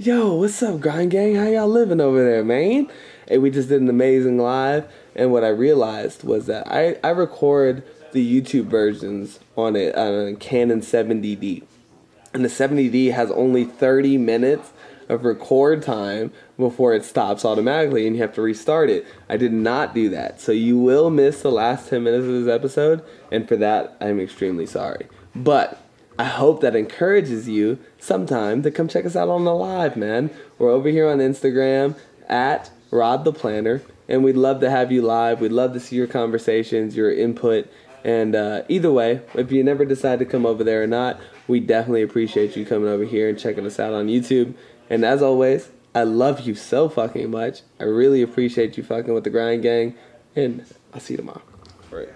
Yo, what's up, Grind Gang? How y'all living over there, man? Hey, we just did an amazing live, and what I realized was that I record the YouTube versions on a Canon 70D. And the 70D has only 30 minutes of record time before it stops automatically, and you have to restart it. I did not do that, so you will miss the last 10 minutes of this episode, and for that, I'm extremely sorry. But I hope that encourages you sometime to come check us out on the live, man. We're over here on Instagram at Rodtheplanter, and we'd love to have you live. We'd love to see your conversations, your input, and either way, if you never decide to come over there or not, we definitely appreciate you coming over here and checking us out on YouTube. And as always, I love you so fucking much. I really appreciate you fucking with the Grind Gang, and I'll see you tomorrow. Right.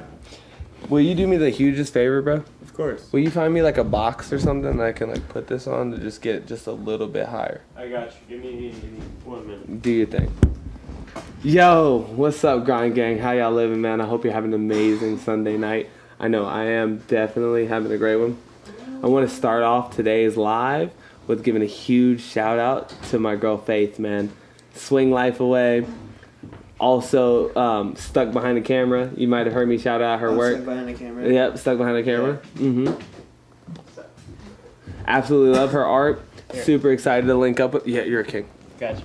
Will you do me the hugest favor, bro? Of course. Will you find me like a box or something that I can like put this on to just get just a little bit higher? I got you. Give me 1 minute. Do your thing. Yo, what's up, Grind Gang? How y'all living, man? I hope you're having an amazing Sunday night. I know I am definitely having a great one. I want to start off today's live with giving a huge shout out to my girl Faith, man. Swing life away. Also, stuck behind the camera. You might have heard me shout out her work. Stuck behind the camera. Yep, stuck behind the camera. Mm-hmm. Absolutely love her art. Here. Super excited to link up with. Yeah, you're a king. Gotcha.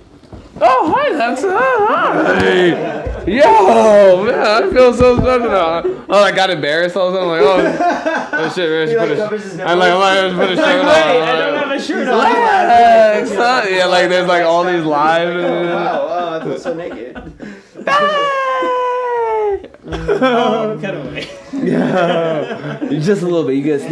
Oh, hi, that's hi. Yo, man, I feel so special now. Oh, I got embarrassed all of a sudden. I'm like, oh shit, man. I'm like, put a shirt on. I don't have a shirt on. Yeah, like there's like all these live. Wow, I feel so naked. Cut away. Yeah, just a little bit. You get a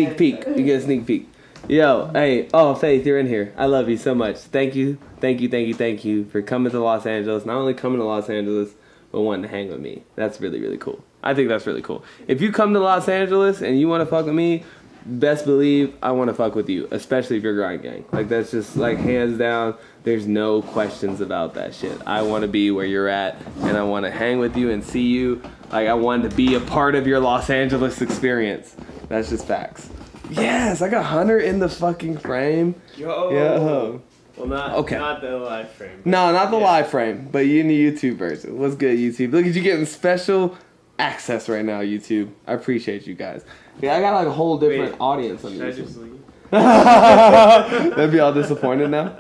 sneak peek. Yo, hey, oh Faith, you're in here. I love you so much. Thank you for coming to Los Angeles. Not only coming to Los Angeles, but wanting to hang with me. That's really, really cool. I think that's really cool. If you come to Los Angeles and you want to fuck with me, best believe I want to fuck with you, especially if you're Grind Gang. Like, that's just, like, hands down, there's no questions about that shit. I want to be where you're at, and I want to hang with you and see you. Like, I want to be a part of your Los Angeles experience. That's just facts. Yes, I got Hunter in the fucking frame. Yo. Well, not the live frame. No, not the live frame, but you in the YouTube version. What's good, YouTube? Look at you getting special access right now, YouTube. I appreciate you guys. Yeah, I got like a whole different audience on YouTube. Should I just leave? They'd be all disappointed now.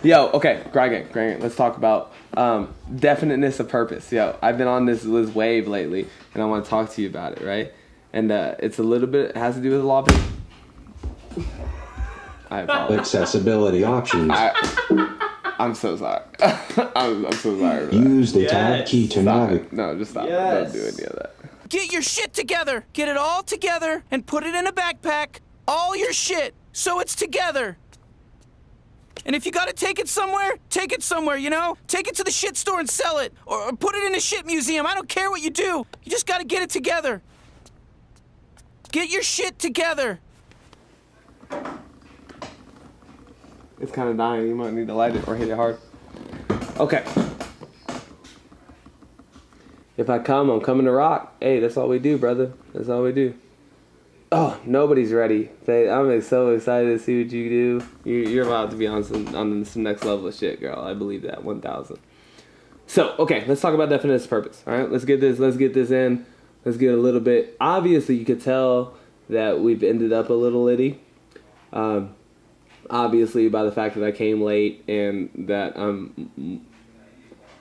Yo, okay, Grind Gang. Let's talk about definiteness of purpose. Yo, I've been on this wave lately, and I want to talk to you about it, right? And it's a little bit, it has to do with lobby. I apologize. Accessibility options. I'm so sorry. I'm so sorry. Use the tab key to navigate. No, just stop. Yes. Don't do any of that. Get your shit together. Get it all together and put it in a backpack. All your shit, so it's together. And if you gotta take it somewhere, you know? Take it to the shit store and sell it. Or put it in a shit museum. I don't care what you do. You just gotta get it together. Get your shit together. It's kind of dying. You might need to light it or hit it hard. Okay. If I come, I'm coming to rock. Hey, that's all we do, brother. That's all we do. Oh, nobody's ready. I'm so excited to see what you do. You're about to be on some next level of shit, girl. I believe that 1,000. So, okay, let's talk about definite purpose. All right, let's get this in. Let's get a little bit. Obviously, you could tell that we've ended up a little litty. Obviously, by the fact that I came late and that I'm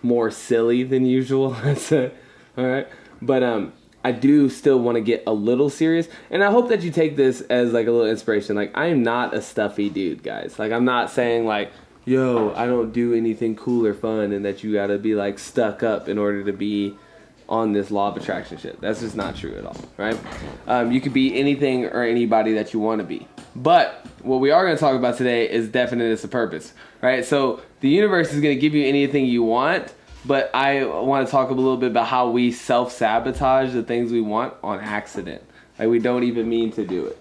more silly than usual. All right, but I do still want to get a little serious, and I hope that you take this as like a little inspiration. Like, I am not a stuffy dude, guys. Like, I'm not saying like, yo, I don't do anything cool or fun, and that you gotta be like stuck up in order to be on this law of attraction shit. That's just not true at all, right? You could be anything or anybody that you want to be. But what we are going to talk about today is definiteness of purpose, right? So the universe is going to give you anything you want, but I want to talk a little bit about how we self-sabotage the things we want on accident. Like, we don't even mean to do it.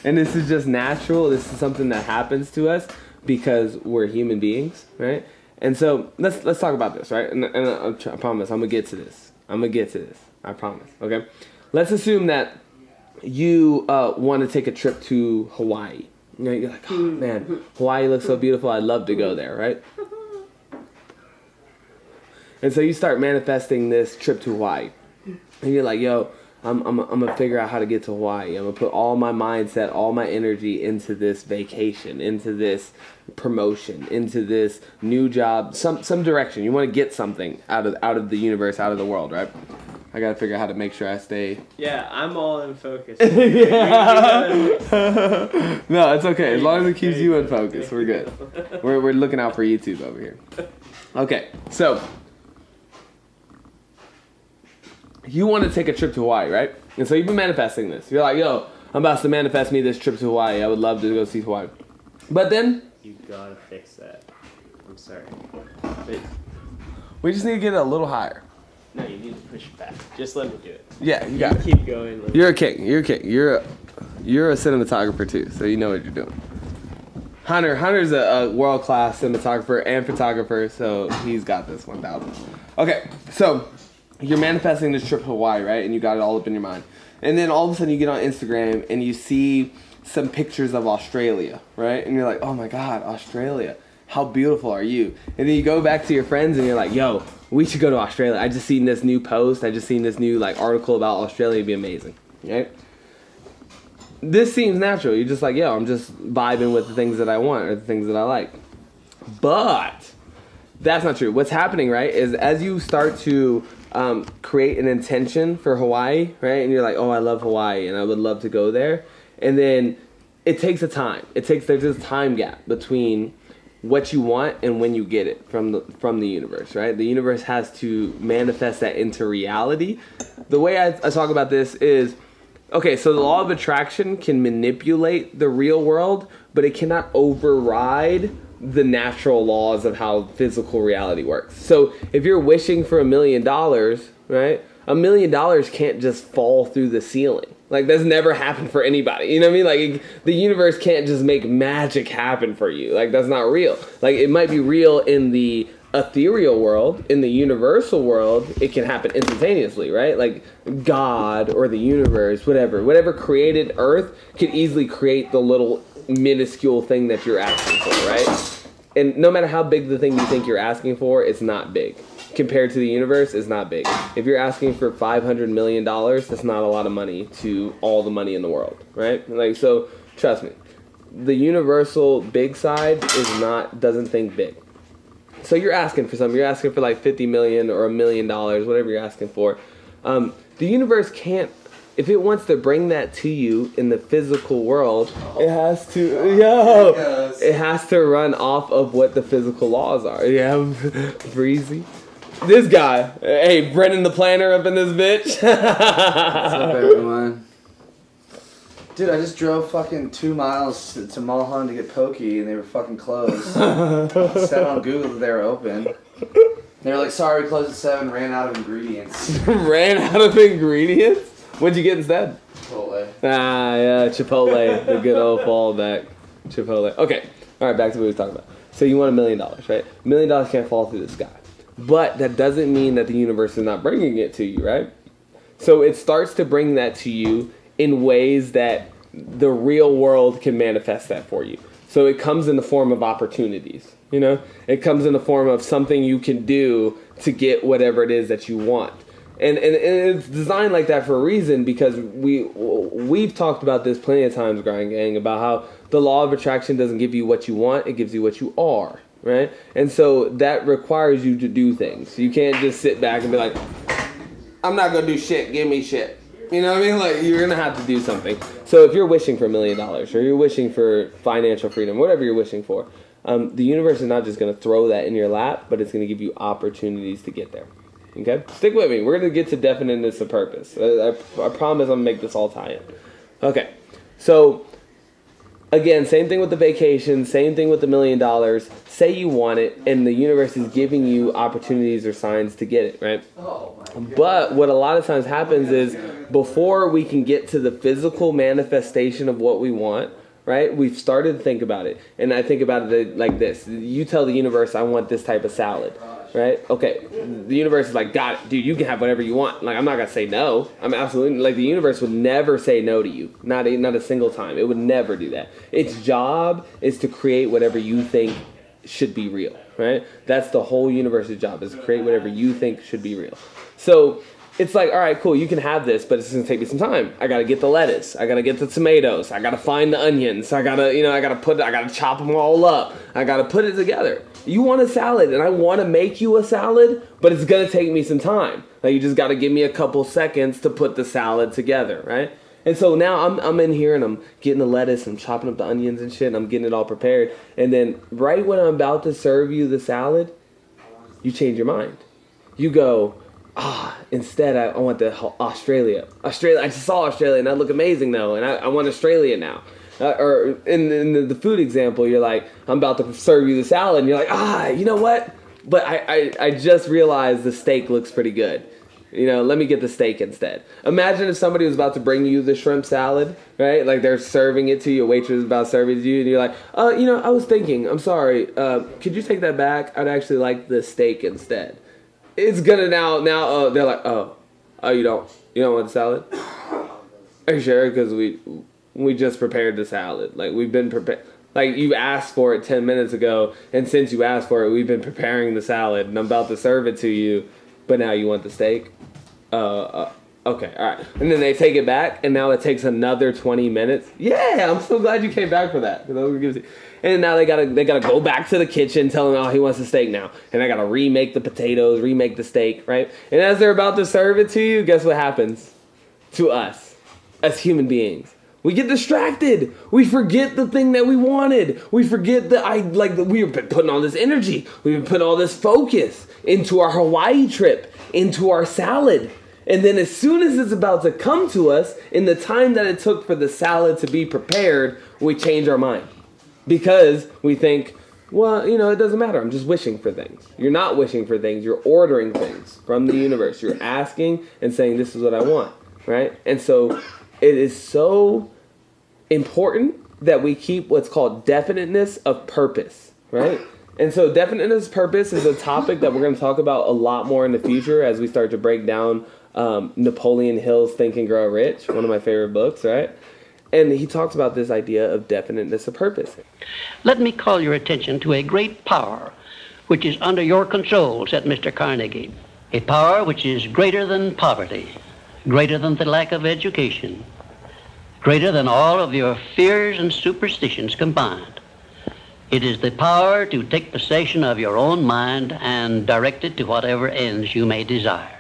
And this is just natural. This is something that happens to us because we're human beings, right? And so let's talk about this, right? And I promise I'm gonna get to this. I promise. Okay. Let's assume that you want to take a trip to Hawaii, You know, you're like, oh man, Hawaii looks so beautiful. I'd love to go there, right? And so you start manifesting this trip to Hawaii. And you're like, yo, I'm gonna figure out how to get to Hawaii. I'm gonna put all my mindset, all my energy into this vacation, into this promotion, into this new job, some direction. You want to get something out of the universe, out of the world, right? I gotta figure out how to make sure I stay. Yeah, I'm all in focus. No, it's okay. As long as it keeps you in focus, we're good. We're looking out for YouTube over here. Okay, so you want to take a trip to Hawaii, right? And so you've been manifesting this. You're like, yo, I'm about to manifest me this trip to Hawaii. I would love to go see Hawaii. But then You gotta fix that. I'm sorry. But we just need to get it a little higher. no, you need to push it back. Just let me do it. Yeah, you got it. Keep going. You're a king. You're a king. You're a cinematographer too, so you know what you're doing. Hunter's a world-class cinematographer and photographer, so he's got this 1,000. Okay, so you're manifesting this trip to Hawaii, right? And you got it all up in your mind. And then all of a sudden you get on Instagram and you see some pictures of Australia, right? And you're like, oh my God, Australia. How beautiful are you? And then you go back to your friends and you're like, yo, we should go to Australia. I just seen this new post. I just seen this new article about Australia. It'd be amazing, right? This seems natural. You're just like, yo, I'm just vibing with the things that I want or the things that I like. But that's not true. What's happening, right, is as you start to create an intention for Hawaii, right, and you're like, oh, I love Hawaii and I would love to go there, and then it takes a time. There's this time gap between what you want and when you get it from the universe, right? The universe has to manifest that into reality. The way I talk about this is, okay, so the law of attraction can manipulate the real world, but it cannot override the natural laws of how physical reality works. So if you're wishing for $1 million, right? $1 million can't just fall through the ceiling. Like, that's never happened for anybody. You know what I mean? Like, the universe can't just make magic happen for you. Like, that's not real. Like, it might be real in the ethereal world. In the universal world, it can happen instantaneously, right? Like, God or the universe, whatever created Earth could easily create the little minuscule thing that you're asking for, right? And no matter how big the thing you think you're asking for, it's not big. Compared to the universe, it's not big. If you're asking for $500 million, that's not a lot of money to all the money in the world, right? Like, so trust me, the universal big side doesn't think big. So you're asking for something. You're asking for like 50 million or $1 million, whatever you're asking for. The universe can't. If it wants to bring that to you in the physical world, it has to run off of what the physical laws are. Yeah, breezy. This guy, hey, Brennan the planner up in this bitch. What's up, everyone? Dude, I just drove fucking 2 miles to Mulholland to get pokey, and they were fucking closed. Said on Google that they were open. They were like, sorry, we closed at 7, ran out of ingredients. Ran out of ingredients? What'd you get instead? Chipotle. Ah, yeah, Chipotle. The good old fallback. Chipotle. Okay, all right, back to what we were talking about. So you want $1 million, right? $1 million can't fall through the sky. But that doesn't mean that the universe is not bringing it to you, right? So it starts to bring that to you in ways that the real world can manifest that for you. So it comes in the form of opportunities, you know? It comes in the form of something you can do to get whatever it is that you want. And it's designed like that for a reason, because we've talked about this plenty of times, Grind Gang, about how the law of attraction doesn't give you what you want, it gives you what you are. Right? And so that requires you to do things. You can't just sit back and be like, I'm not going to do shit, give me shit. You know what I mean? Like, you're going to have to do something. So if you're wishing for $1 million, or you're wishing for financial freedom, whatever you're wishing for, the universe is not just going to throw that in your lap, but it's going to give you opportunities to get there. Okay? Stick with me. We're going to get to definiteness of purpose. I promise I'm going to make this all tie in. Okay. So again, same thing with the vacation, same thing with the $1 million. Say you want it, and the universe is giving you opportunities or signs to get it, right? But what a lot of times happens is, before we can get to the physical manifestation of what we want, right, we've started to think about it. And I think about it like this. You tell the universe, I want this type of salad. right? Okay, the universe is like, got it, dude, you can have whatever you want. Like, I'm not gonna say no. I'm absolutely, like, the universe would never say no to you. Not a single time. It would never do that. Its job is to create whatever you think should be real, right? That's the whole universe's job, is to create whatever you think should be real. So it's like, all right, cool, you can have this, but it's gonna take me some time. I gotta get the lettuce. I gotta get the tomatoes. I gotta find the onions. I gotta chop them all up. I gotta put it together. You want a salad, and I want to make you a salad, but it's gonna take me some time. Like, you just gotta give me a couple seconds to put the salad together, right? And so now I'm in here and I'm getting the lettuce, I'm chopping up the onions and shit, and I'm getting it all prepared. And then right when I'm about to serve you the salad, you change your mind. You go, instead I want the Australia. I just saw Australia and that look amazing though, and I want Australia now. Or in the food example, you're like, I'm about to serve you the salad, and you're like, you know what? But I just realized the steak looks pretty good. Let me get the steak instead. Imagine if somebody was about to bring you the shrimp salad, right? Like, they're serving it to you, a waitress is about to serve it to you, and you're like, I was thinking, I'm sorry, could you take that back? I'd actually like the steak instead. It's gonna now they're like, you don't want the salad? Are you sure? Because we just prepared the salad. Like, we've been prepared. Like, you asked for it 10 minutes ago, and since you asked for it, we've been preparing the salad, and I'm about to serve it to you, but now you want the steak? Okay, all right. And then they take it back, and now it takes another 20 minutes. Yeah, I'm so glad you came back for that. And now they gotta go back to the kitchen, tell him, he wants the steak now. And I gotta remake the potatoes, remake the steak, right? And as they're about to serve it to you, guess what happens to us as human beings? We get distracted. We forget the thing that we wanted. We forget we've been putting all this energy. We've been putting all this focus into our Hawaii trip, into our salad. And then as soon as it's about to come to us, in the time that it took for the salad to be prepared, we change our mind. Because we think, well, it doesn't matter. I'm just wishing for things. You're not wishing for things. You're ordering things from the universe. You're asking and saying, this is what I want, right? And so it is so important that we keep what's called definiteness of purpose, right? And so definiteness of purpose is a topic that we're going to talk about a lot more in the future as we start to break down Napoleon Hill's Think and Grow Rich, one of my favorite books, right? And he talks about this idea of definiteness of purpose. Let me call your attention to a great power which is under your control, said Mr. Carnegie. A power which is greater than poverty, greater than the lack of education, greater than all of your fears and superstitions combined. It is the power to take possession of your own mind and direct it to whatever ends you may desire.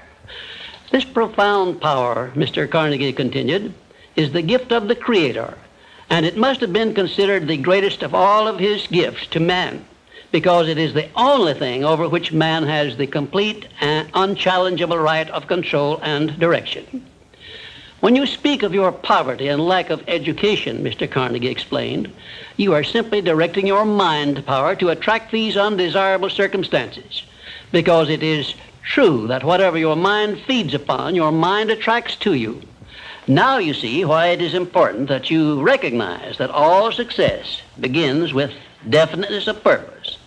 This profound power, Mr. Carnegie continued, is the gift of the Creator, and it must have been considered the greatest of all of his gifts to man, because it is the only thing over which man has the complete and unchallengeable right of control and direction. When you speak of your poverty and lack of education, Mr. Carnegie explained, you are simply directing your mind power to attract these undesirable circumstances, because it is true that whatever your mind feeds upon, your mind attracts to you. Now you see why it is important that you recognize that all success begins with definiteness of purpose,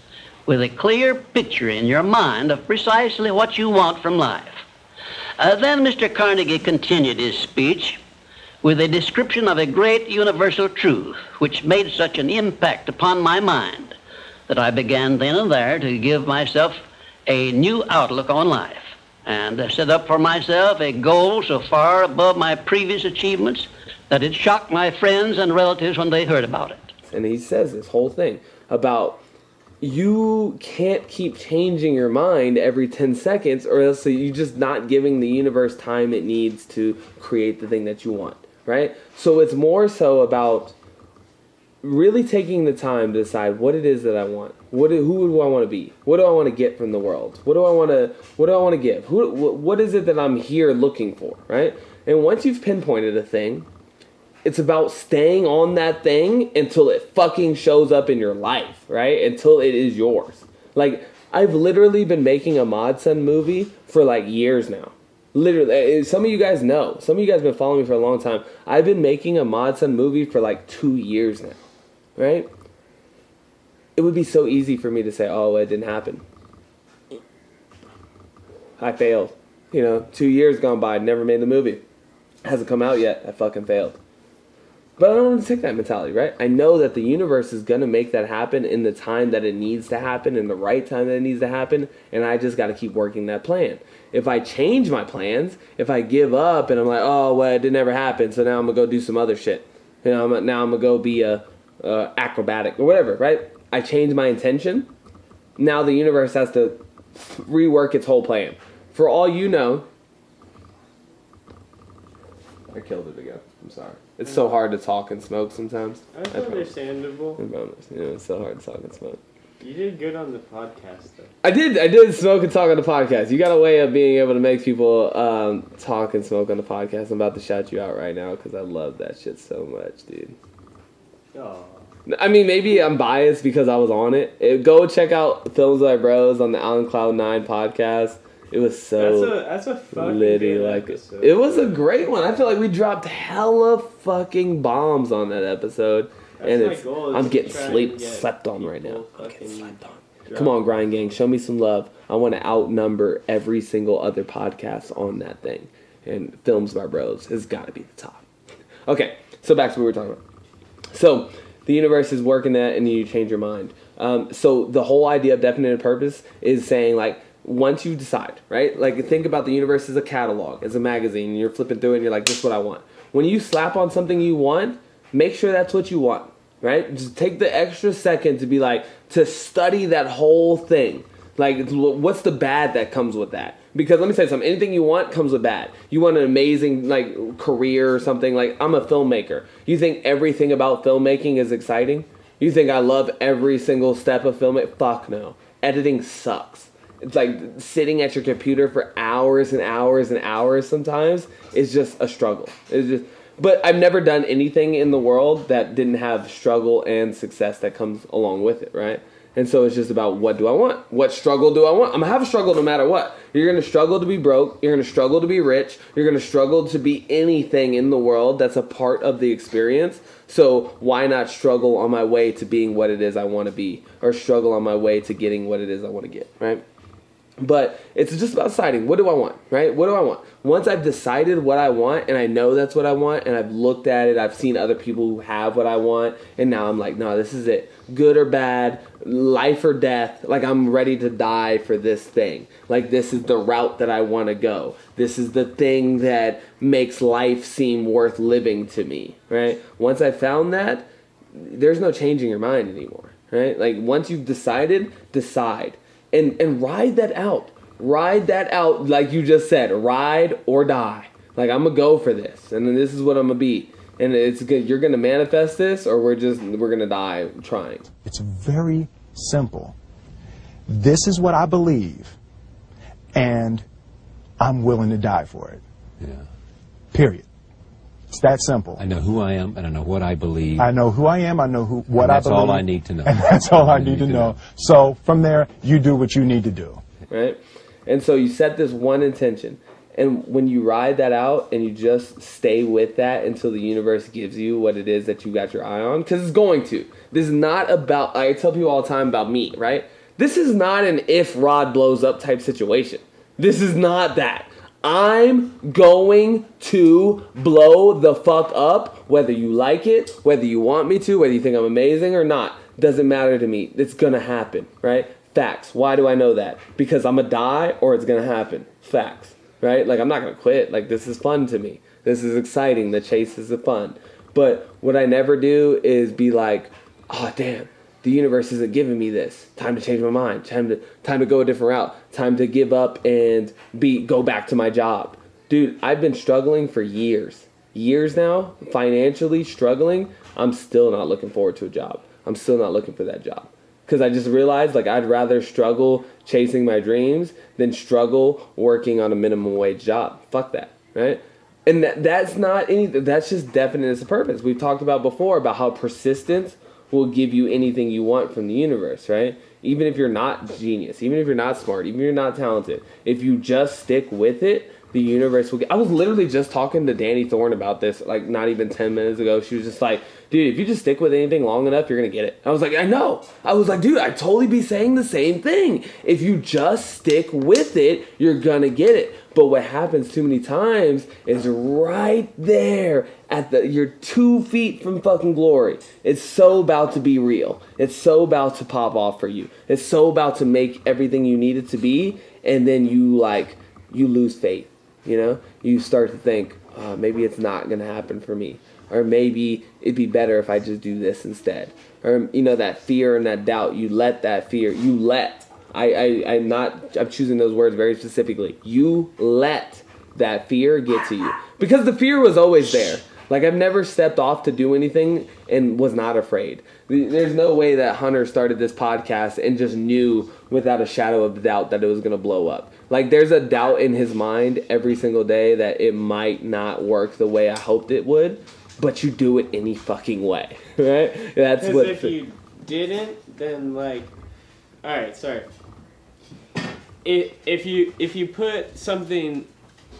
with a clear picture in your mind of precisely what you want from life. Then Mr. Carnegie continued his speech with a description of a great universal truth which made such an impact upon my mind that I began then and there to give myself a new outlook on life and set up for myself a goal so far above my previous achievements that it shocked my friends and relatives when they heard about it. And he says this whole thing about you can't keep changing your mind every 10 seconds or else you're just not giving the universe time it needs to create the thing that you want, right? So it's more so about really taking the time to decide what it is that I want. Who do I want to be? What do I want to get from the world? What do I want to give? What is it that I'm here looking for, right? And once you've pinpointed a thing, it's about staying on that thing until it fucking shows up in your life, right? Until it is yours. Like, I've literally been making a Modson movie for like years now. Literally, some of you guys know. Some of you guys have been following me for a long time. I've been making a Modson movie for like 2 years now, right? It would be so easy for me to say, oh, it didn't happen. I failed. 2 years gone by, never made the movie. Hasn't come out yet. I fucking failed. But I don't want to take that mentality, right? I know that the universe is going to make that happen in the time that it needs to happen, in the right time that it needs to happen, and I just got to keep working that plan. If I change my plans, if I give up and I'm like, oh, well, it didn't ever happen, so now I'm going to go do some other shit. Now I'm going to go be a acrobatic or whatever, right? I change my intention. Now the universe has to rework its whole plan. For all you know, I killed it again. I'm sorry. It's so hard to talk and smoke sometimes. That's understandable. It's so hard to talk and smoke. You did good on the podcast, though. I did smoke and talk on the podcast. You got a way of being able to make people talk and smoke on the podcast. I'm about to shout you out right now because I love that shit so much, dude. Oh. I mean, maybe I'm biased because I was on it. Go check out Films by Bros on the On Cloud 9 podcast. It was so that's a fucking litty, good like episode. it was a great one. I feel like we dropped hella fucking bombs on that episode, and I'm getting slept on right now. I'm getting slept on. Come on, Grind Gang, show me some love. I want to outnumber every single other podcast on that thing, and Films by Bros has got to be the top. Okay, so back to what we were talking about. So the universe is working that, and you change your mind. So the whole idea of definite purpose is saying like, once you decide, right? Like, think about the universe as a catalog, as a magazine, and you're flipping through it and you're like, this is what I want. When you slap on something you want, make sure that's what you want, right? Just take the extra second to be like, to study that whole thing. Like, what's the bad that comes with that? Because let me say something, anything you want comes with bad. You want an amazing, like, career or something, like, I'm a filmmaker. You think everything about filmmaking is exciting? You think I love every single step of filmmaking? Fuck no. Editing sucks. It's like sitting at your computer for hours and hours and hours sometimes is just a struggle. But I've never done anything in the world that didn't have struggle and success that comes along with it, right? And so it's just about, what do I want? What struggle do I want? I'm going to have a struggle no matter what. You're going to struggle to be broke. You're going to struggle to be rich. You're going to struggle to be anything in the world that's a part of the experience. So why not struggle on my way to being what it is I want to be, or struggle on my way to getting what it is I want to get, right? But it's just about deciding, what do I want, right? What do I want? Once I've decided what I want, and I know that's what I want, and I've looked at it, I've seen other people who have what I want, and now I'm like, no, this is it. Good or bad, life or death, like I'm ready to die for this thing. Like, this is the route that I want to go. This is the thing that makes life seem worth living to me, right? Once I found that, there's no changing your mind anymore, right? Like, once you've decided, decide. And ride that out. Ride that out, like you just said. Ride or die. Like, I'm going to go for this. And then this is what I'm going to be. And it's good. You're going to manifest this, or we're going to die trying. It's very simple. This is what I believe, and I'm willing to die for it. Yeah. Period. It's that simple. I know who I am, and I know what I believe. I know who I am, I know what I believe. That's all I need to know. And that's all I need to know. So from there, you do what you need to do. Right? And so you set this one intention. And when you ride that out and you just stay with that until the universe gives you what it is that you got your eye on, because it's going to. This is not about, I tell people all the time about me, right? This is not an if Rod blows up type situation. This is not that. I'm going to blow the fuck up, whether you like it, whether you want me to, whether you think I'm amazing or not. Doesn't matter to me. It's going to happen, right? Facts. Why do I know that? Because I'm going to die or it's going to happen. Facts, right? Like, I'm not going to quit. Like, this is fun to me. This is exciting. The chase is fun. But what I never do is be like, oh, damn. The universe isn't giving me this. Time to change my mind. Time to go a different route. Time to give up and go back to my job. Dude, I've been struggling for years. Years now, financially struggling. I'm still not looking forward to a job. I'm still not looking for that job. Because I just realized, like, I'd rather struggle chasing my dreams than struggle working on a minimum wage job. Fuck that, right? And that's not anything. That's just definite as a purpose. We've talked about before about how persistence will give you anything you want from the universe, right? Even if you're not genius, even if you're not smart, even if you're not talented, if you just stick with it, the universe will get. I was literally just talking to Danny Thorne about this, like, not even 10 minutes ago. She was just like, dude, if you just stick with anything long enough, you're going to get it. I was like, I know. I was like, dude, I'd totally be saying the same thing. If you just stick with it, you're going to get it. But what happens too many times is right there at you're 2 feet from fucking glory. It's so about to be real. It's so about to pop off for you. It's so about to make everything you need it to be. And then you lose faith. You know, you start to think, maybe it's not going to happen for me. Or maybe it'd be better if I just do this instead. Or, you know, that fear and that doubt, I'm choosing those words very specifically. You let that fear get to you. Because the fear was always there. Like, I've never stepped off to do anything and was not afraid. There's no way that Hunter started this podcast and just knew without a shadow of doubt that it was going to blow up. Like, there's a doubt in his mind every single day that it might not work the way I hoped it would, but you do it any fucking way, right? That's what. Because if you didn't, then, like, all right, sorry. If you put something,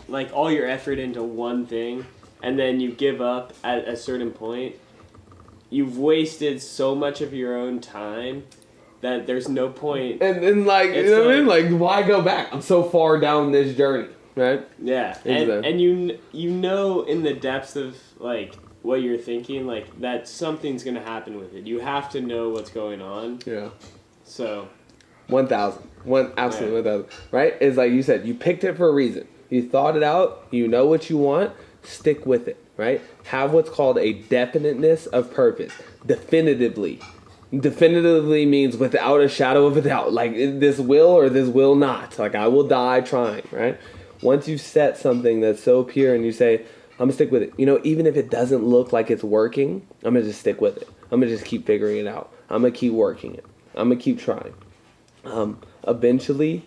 like, all your effort into one thing, and then you give up at a certain point, you've wasted so much of your own time that there's no point. And like, you know what I mean? Like, why go back? I'm so far down this journey, right? Yeah, and you know in the depths of, like, what you're thinking, like, that something's going to happen with it. You have to know what's going on. Yeah. So. 1,000. Absolutely 1,000. Right? It's like you said, you picked it for a reason. You thought it out. You know what you want. Stick with it, right? Have what's called a definiteness of purpose. Definitively. Definitively means without a shadow of a doubt. Like, this will or this will not. Like, I will die trying, right? Once you set something that's so pure and you say, I'm going to stick with it. You know, even if it doesn't look like it's working, I'm going to just stick with it. I'm going to just keep figuring it out. I'm going to keep working it. I'm going to keep trying. Eventually,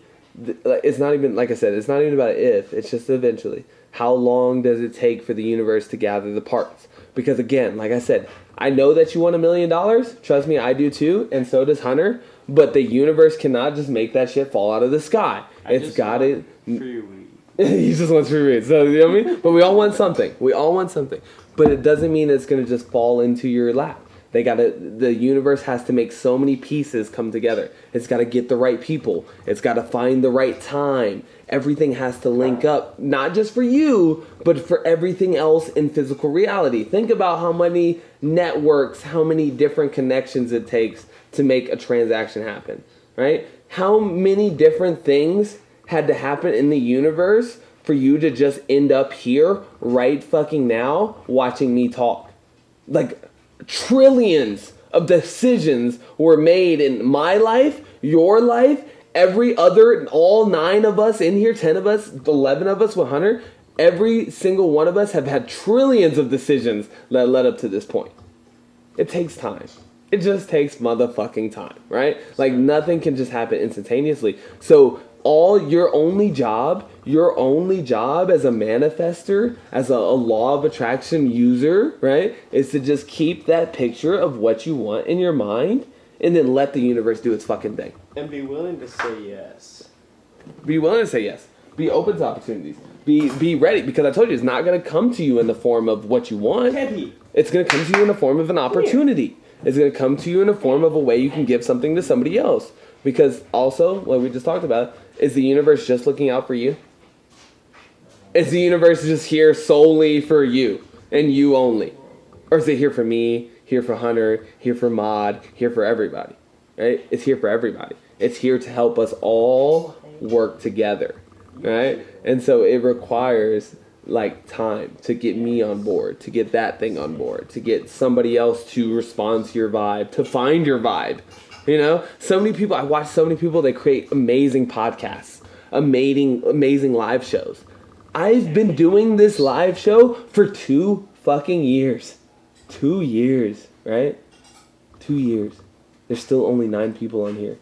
it's not even, like I said, it's not even about if, it's just eventually. How long does it take for the universe to gather the parts? Because again, like I said, I know that you want $1 million. Trust me, I do too, and so does Hunter. But the universe cannot just make that shit fall out of the sky. It's got to. Free weed. He just wants free weed. So, you know what I mean? But we all want something. But it doesn't mean it's going to just fall into your lap. The universe has to make so many pieces come together. It's got to get the right people. It's got to find the right time. Everything has to link up, not just for you, but for everything else in physical reality. Think about how many networks, how many different connections it takes to make a transaction happen, right? How many different things had to happen in the universe for you to just end up here right fucking now watching me talk? Like, trillions of decisions were made in my life, your life, every other, all 9 of us in here, 10 of us, 11 of us with Hunter, every single one of us have had trillions of decisions that led up to this point. It takes time. It just takes motherfucking time, right? Like, nothing can just happen instantaneously. So your only job as a manifester, as a law of attraction user, right, is to just keep that picture of what you want in your mind and then let the universe do its fucking thing. And be willing to say yes. Be willing to say yes. Be open to opportunities. Be ready, because I told you it's not going to come to you in the form of what you want. It's going to come to you in the form of an opportunity. It's going to come to you in the form of a way you can give something to somebody else. Because also, like we just talked about, is the universe just looking out for you? Is the universe just here solely for you and you only? Or is it here for me, here for Hunter, here for Mod, here for everybody? Right? It's here for everybody. It's here to help us all work together. Right? And so it requires, like, time to get me on board, to get that thing on board, to get somebody else to respond to your vibe, to find your vibe. You know, I watch so many people, they create amazing podcasts, amazing live shows. I've been doing this live show for 2 fucking years. 2 years, right? 2 years. There's still only 9 people on here.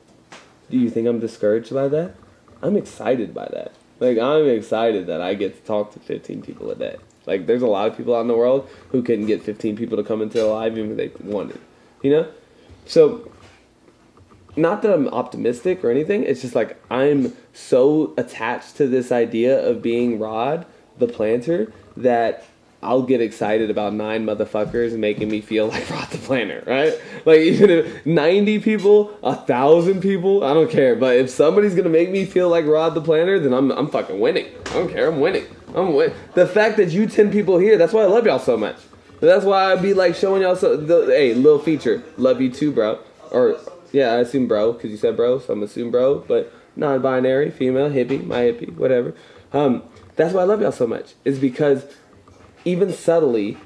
Do you think I'm discouraged by that? I'm excited by that. Like, I'm excited that I get to talk to 15 people a day. Like, there's a lot of people out in the world who couldn't get 15 people to come into a live even if they wanted. You know? So, not that I'm optimistic or anything. It's just like I'm so attached to this idea of being Rod the planter that I'll get excited about 9 motherfuckers making me feel like Rod the planter, right? Like even if 90 people, 1,000 people, I don't care. But if somebody's gonna make me feel like Rod the planter, then I'm fucking winning. I don't care. I'm winning. The fact that you 10 people here, that's why I love y'all so much. That's why I'd be like showing y'all hey, little feature, love you too, bro. Or yeah, I assume bro because you said bro, so I'm assuming bro. But non-binary, female, hippie, my hippie, whatever. That's why I love y'all so much. Is because even subtly,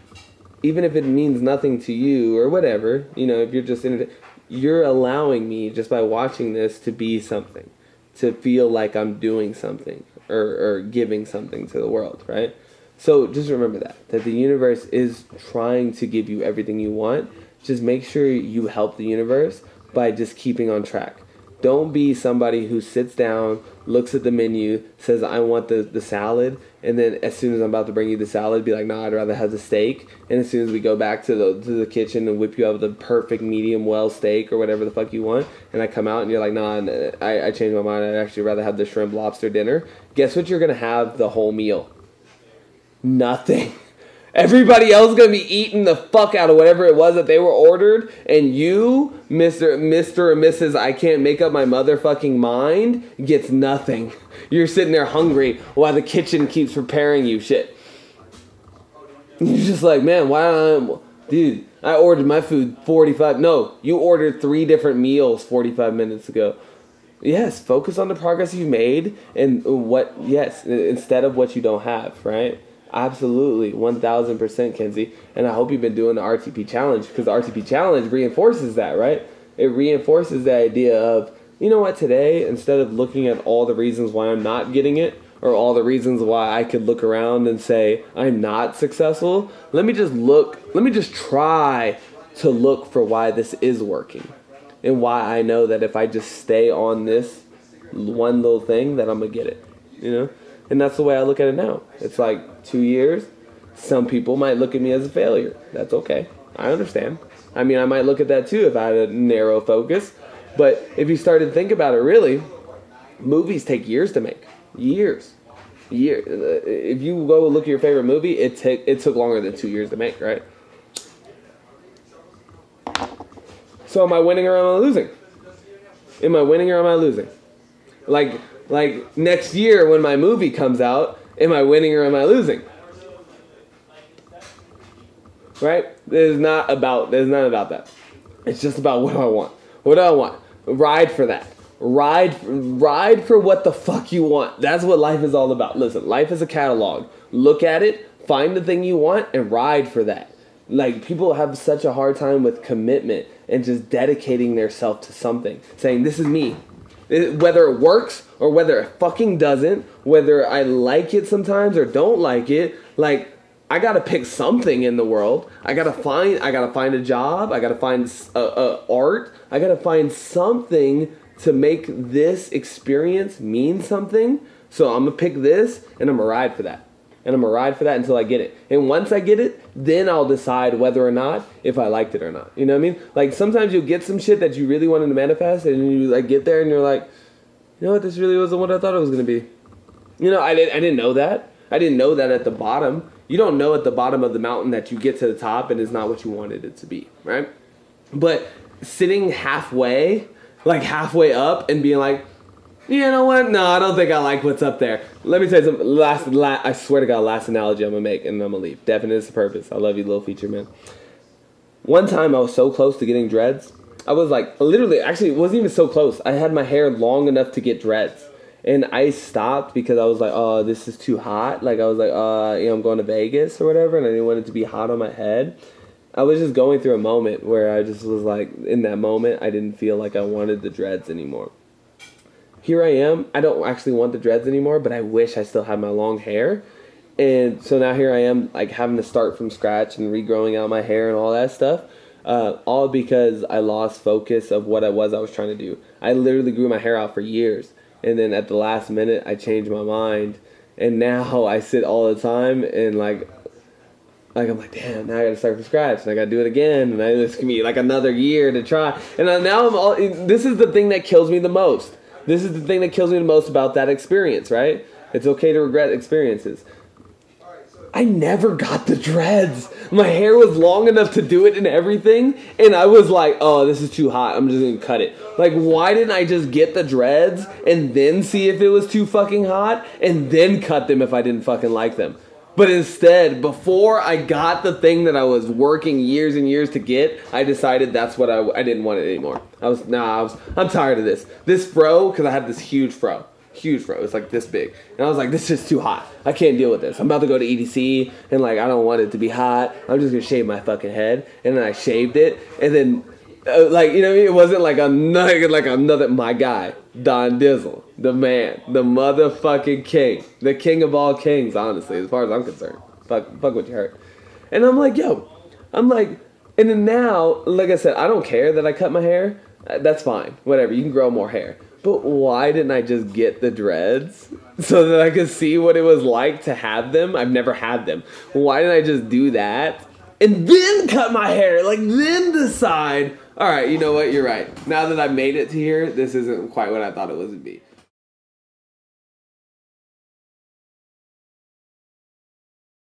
even if it means nothing to you or whatever, you know, if you're just in it, you're allowing me just by watching this to be something, to feel like I'm doing something or giving something to the world, right? So just remember that the universe is trying to give you everything you want. Just make sure you help the universe by just keeping on track. Don't be somebody who sits down, looks at the menu, says, I want the salad, and then as soon as I'm about to bring you the salad, be like, nah, I'd rather have the steak. And as soon as we go back to the kitchen and whip you up the perfect medium well steak or whatever the fuck you want, and I come out and you're like, nah, I changed my mind, I'd actually rather have the shrimp lobster dinner. Guess what you're going to have the whole meal? Nothing. Everybody else is going to be eating the fuck out of whatever it was that they were ordered. And you, Mr. or Mrs. I can't make up my motherfucking mind, gets nothing. You're sitting there hungry while the kitchen keeps preparing you shit. You're just like, man, dude, I ordered my food you ordered 3 different meals 45 minutes ago. Yes, focus on the progress you've made and instead of what you don't have, right? Absolutely, 1,000%, Kenzie. And I hope you've been doing the RTP challenge because the RTP challenge reinforces that, right? It reinforces the idea of, you know what, today, instead of looking at all the reasons why I'm not getting it or all the reasons why I could look around and say I'm not successful, let me just try to look for why this is working and why I know that if I just stay on this one little thing that I'm going to get it, you know? And that's the way I look at it now. It's like 2 years. Some people might look at me as a failure. That's okay. I understand. I mean, I might look at that too if I had a narrow focus. But if you start to think about it, really, movies take years to make. Years. If you go look at your favorite movie, it took longer than 2 years to make, right? So am I winning or am I losing? Am I winning or am I losing? Like next year when my movie comes out, am I winning or am I losing? Right? It's not about that. It's just about what do I want. What do I want? Ride for that. Ride for what the fuck you want. That's what life is all about. Listen, life is a catalog. Look at it, find the thing you want, and ride for that. Like, people have such a hard time with commitment and just dedicating themselves to something. Saying, this is me. Whether it works or whether it fucking doesn't, whether I like it sometimes or don't like it, like, I gotta pick something in the world. I gotta find a job. I gotta find art. I gotta find something to make this experience mean something. So I'm gonna pick this and I'm gonna ride for that. And I'm gonna ride for that until I get it. And once I get it, then I'll decide whether or not if I liked it or not. You know what I mean? Like, sometimes you'll get some shit that you really wanted to manifest, and you like get there and you're like, you know what, this really wasn't what I thought it was gonna be. You know, I didn't know that. I didn't know that at the bottom. You don't know at the bottom of the mountain that you get to the top and it's not what you wanted it to be, right? But sitting halfway up and being like, you know what? No, I don't think I like what's up there. Let me tell you something. I swear to God, last analogy I'm going to make, and I'm going to leave. Definite is the purpose. I love you, little feature, man. One time I was so close to getting dreads. I was like, literally, actually, it wasn't even so close. I had my hair long enough to get dreads. And I stopped because I was like, oh, this is too hot. Like, I was like, I'm going to Vegas or whatever, and I didn't want it to be hot on my head. I was just going through a moment where I just was like, in that moment, I didn't feel like I wanted the dreads anymore. Here I am. I don't actually want the dreads anymore, but I wish I still had my long hair. And so now here I am, like, having to start from scratch and regrowing out my hair and all that stuff. All because I lost focus of what I was trying to do. I literally grew my hair out for years. And then at the last minute, I changed my mind. And now I sit all the time and, like, Like, I'm like, damn, now I gotta start from scratch, and I gotta do it again, and this can be like another year to try. And now this is the thing that kills me the most. This is the thing that kills me the most about that experience, right? It's okay to regret experiences. I never got the dreads. My hair was long enough to do it and everything, and I was like, oh, this is too hot, I'm just gonna cut it. Like, why didn't I just get the dreads and then see if it was too fucking hot, and then cut them if I didn't fucking like them? But instead, before I got the thing that I was working years and years to get, I decided that's what I didn't want it anymore. I'm tired of this. This fro, because I had this huge fro. It's like this big. And I was like, this is too hot. I can't deal with this. I'm about to go to EDC, and like, I don't want it to be hot. I'm just going to shave my fucking head. And then I shaved it, and then, like, you know what I mean? It wasn't like another, my guy, Don Dizzle, the man, the motherfucking king, the king of all kings, honestly, as far as I'm concerned. Fuck what you heard. And I'm like, and then now, like I said, I don't care that I cut my hair. That's fine. Whatever. You can grow more hair. But why didn't I just get the dreads so that I could see what it was like to have them? I've never had them. Why didn't I just do that and then cut my hair? Like, then decide, all right, you know what? You're right. Now that I made it to here, this isn't quite what I thought it was to be.